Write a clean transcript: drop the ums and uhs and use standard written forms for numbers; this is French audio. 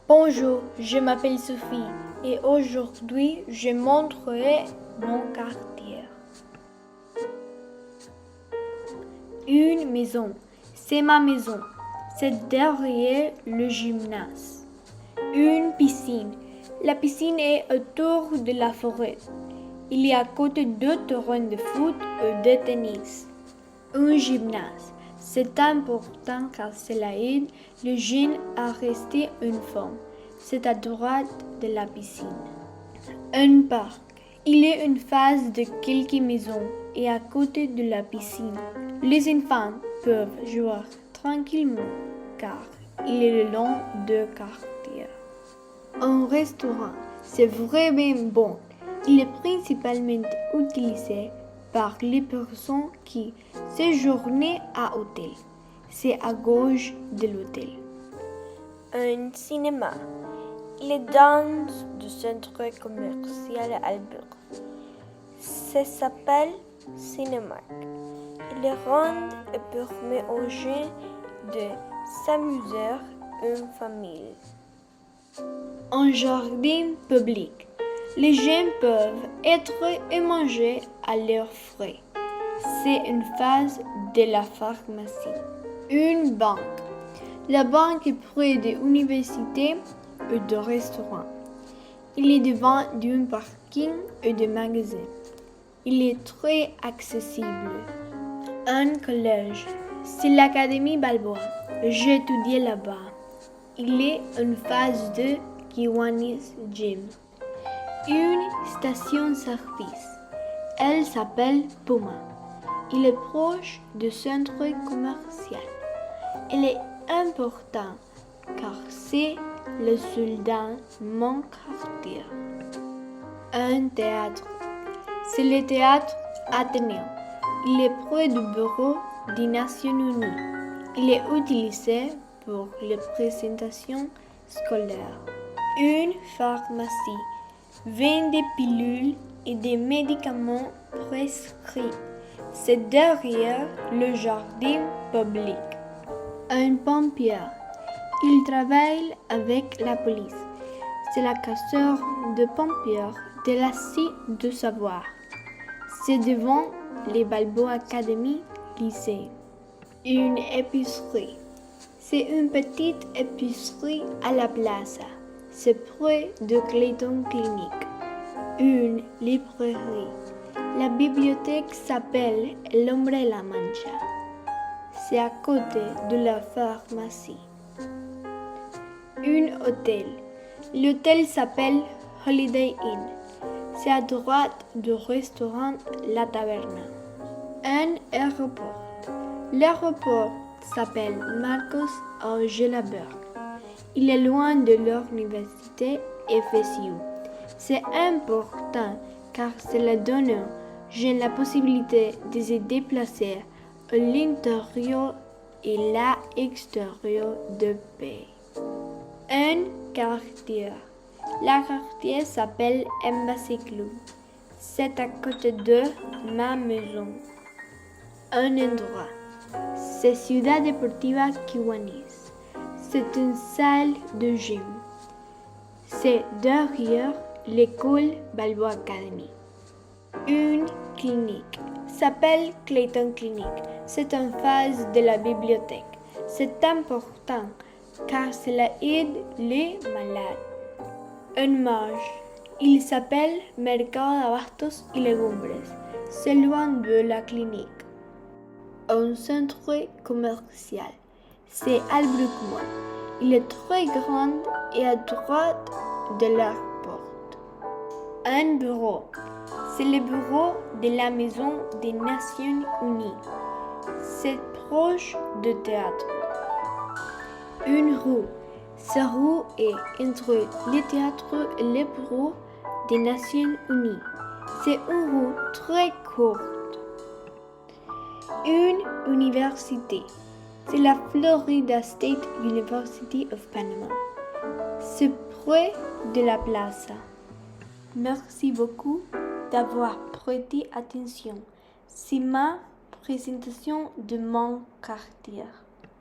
Bonjour, je m'appelle Sophie et aujourd'hui je montrerai mon quartier. Une maison, c'est ma maison, c'est derrière le gymnase. Une piscine, la piscine est autour de la forêt. Il y a à côté deux terrains de foot et de tennis. Un gymnase, c'est important car cela aide les jeunes à rester en forme. C'est à droite de la piscine. Un parc, il y a une phase de quelques maisons et à côté de la piscine. Les enfants peuvent jouer tranquillement car il est le long de quartier. Un restaurant, c'est vraiment bon. Il est principalement utilisé par les personnes qui séjournent à l'hôtel. C'est à gauche de l'hôtel. Un cinéma. Il est dans le centre commercial Albert. Ça s'appelle Cinémark. Il est rond et permet aux gens de s'amuser en famille. Un jardin public. Les gens peuvent être et manger à leurs frais. C'est une phase de la pharmacie. Une banque. La banque est près de l'université et de restaurants. Il est devant d'un parking et de magasins. Il est très accessible. Un collège. C'est l'Académie Balboa. J'ai étudié là-bas. Il est en phase de Kiwanis Gym. Une station-service. Elle s'appelle Puma. Il est proche du centre commercial. Elle est importante car c'est le seul dans mon quartier. Un théâtre. C'est le théâtre Athénéen. Il est près du bureau des Nations Unies. Il est utilisé pour les présentations scolaires. Une pharmacie vend des pilules et des médicaments prescrits. C'est derrière le jardin public. Un pompier. Il travaille avec la police. C'est la caserne de pompiers de la Cité du Savoir. C'est devant les Balboa Academy lycée. Une épicerie. C'est une petite épicerie à la plaza. C'est près de Clayton Clinic. Une librairie. La bibliothèque s'appelle L'Ombre et la Mancha. C'est à côté de la pharmacie. Un hôtel. L'hôtel s'appelle Holiday Inn. C'est à droite du restaurant La Taberna. Un aéroport. L'aéroport s'appelle Marcos Augelberg. Il est loin de l'université FSU. C'est important car cela donne aux gens la possibilité de se déplacer à l'intérieur et à l'extérieur du pays. Un quartier. Le quartier s'appelle Embassy Club. C'est à côté de ma maison. Un endroit. C'est Ciudad Deportiva Kiwanis. C'est une salle de gym. C'est derrière l'école Balboa Academy. Une clinique s'appelle Clayton Clinic. C'est en face de la bibliothèque. C'est important car cela aide les malades. Un marché. Il s'appelle Mercado de Abastos y Legumbres. C'est loin de la clinique. Un centre commercial. C'est Albrook Mall. Il est très grand et à droite de la porte. Un bureau. C'est le bureau de la Maison des Nations Unies. C'est proche du théâtre. Une rue. Cette rue est entre le théâtre et le bureau des Nations Unies. C'est une rue très courte. Une université. C'est la Florida State University of Panama. C'est près de la plaza. Merci beaucoup d'avoir prêté attention. C'est ma présentation de mon quartier.